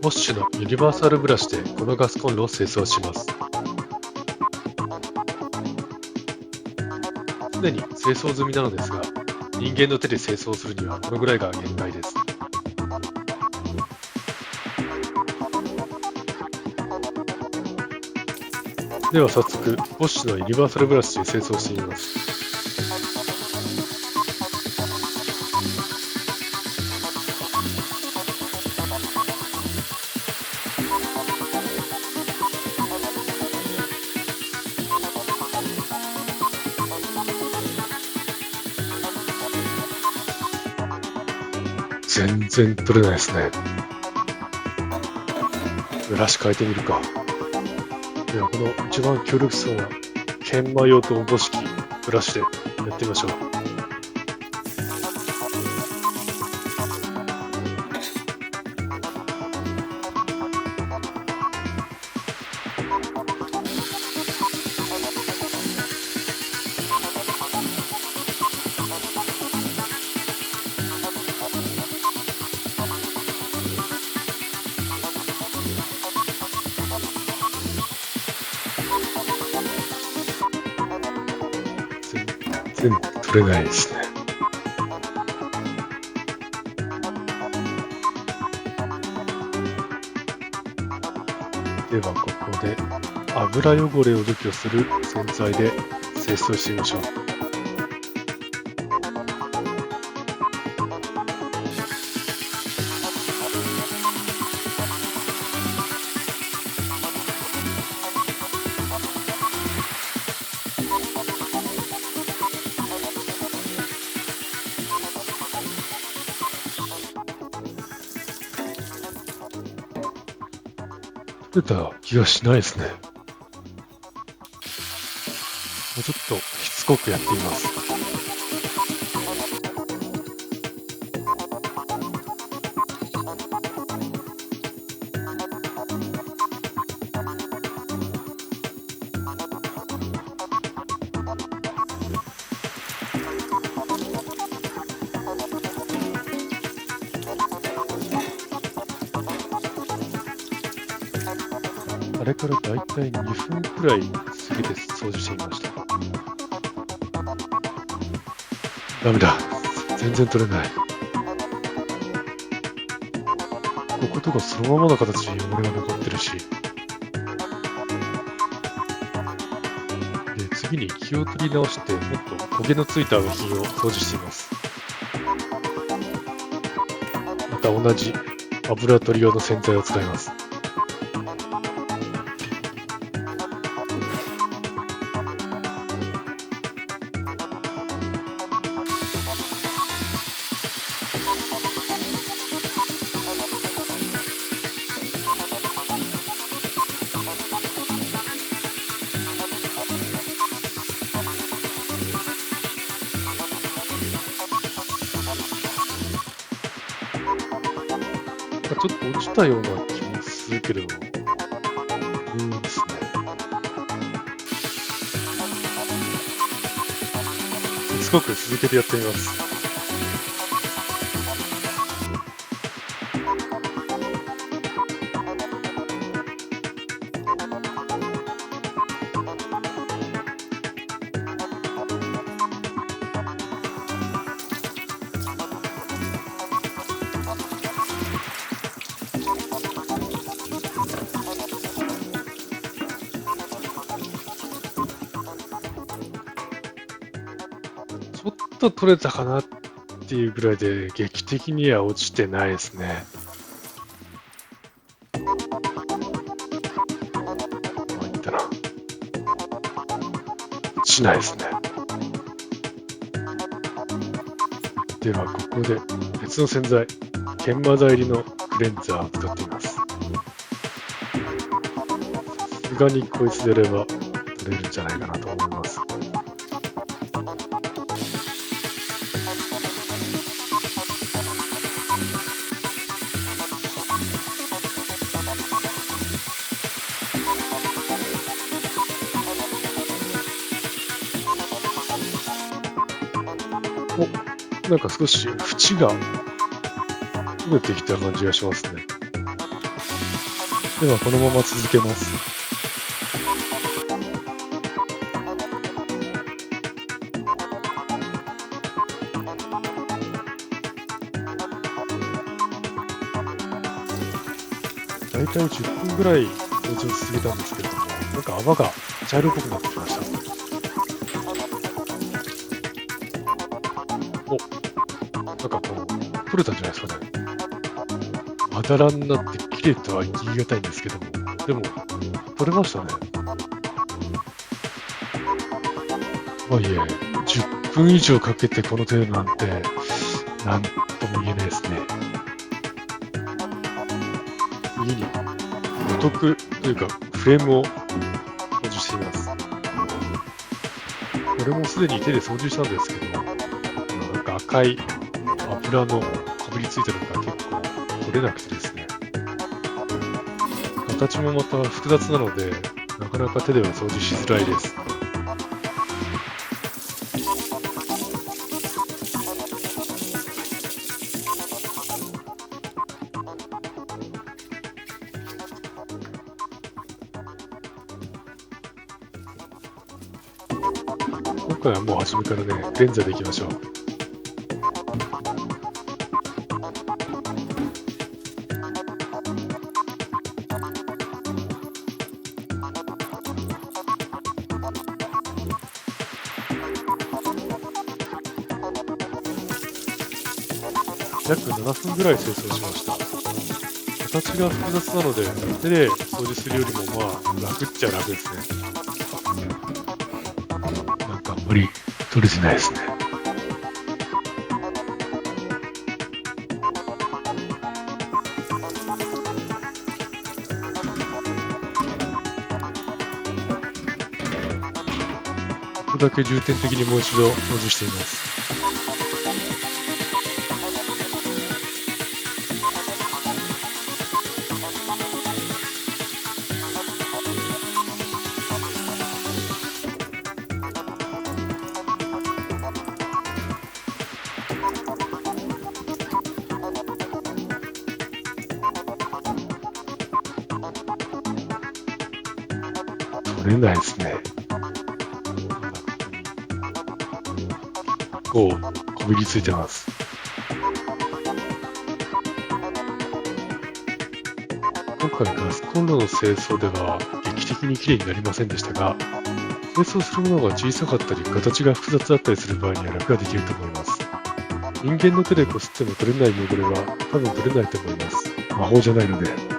ボッシュのユニバーサルブラシでこのガスコンロを清掃します。すでに清掃済みなのですが、人間の手で清掃するにはこのぐらいが限界です。では早速、ボッシュのユニバーサルブラシで清掃してみます。全然取れないですね。ブラシ変えてみるか。ではこの一番強力そうな研磨用とおぼしきブラシでやってみましょう。全然取れないですね。ではここで油汚れを除去する洗剤で清掃してみましょう。取れた気がしないですね。もうちょっとしつこくやってみます。あれからだいたい2分くらい過ぎて掃除してみました。ダメだ。全然取れない。こことかそのままの形に汚れが残ってるし。で、次に気を取り直して、もっと焦げのついた部品を掃除しています。また同じ油取り用の洗剤を使います。ちょっと落ちたような気もするけど、ですね。しつこく続けてやってみます。ちょっと取れたかなっていうぐらいで、劇的には落ちてないですね。まあいったな。落ちないですね。では、ここで別の洗剤、研磨剤入りのクレンザーを使っています。さすがにこいつでやれば取れるんじゃないかなと思います。なんか少し縁がめてきた感じがしますね。ではこのまま続けます。だいたい10分ぐらい掃除を続けたんですけれども、なんか泡が茶色っぽくなってきました。なんかこう、取れたんじゃないですかね。まだらになって綺麗とは言い難いんですけども、でも、取れましたね。とはいえ、10分以上かけてこの程度なんて、なんとも言えないですね。次に、お得というか、フレームを掃除しています。これもすでに手で掃除したんですけど、なんか赤い油のこびりついたのが結構取れなくてですね。形もまた複雑なので、なかなか手では掃除しづらいです。今回はもう初めからね、連座でいきましょう。約7分ぐらい清掃しました。形が複雑なので、手で掃除するよりも楽っちゃ楽ですね。なんかあんまり取れてないですね。ここだけ重点的にもう一度掃除しています。取れないですね。こびりついてます。今回ガスコンロの清掃では劇的に綺麗になりませんでしたが、清掃するものが小さかったり形が複雑だったりする場合には楽ができると思います。人間の手でこすっても取れない汚れは多分取れないと思います。魔法じゃないので。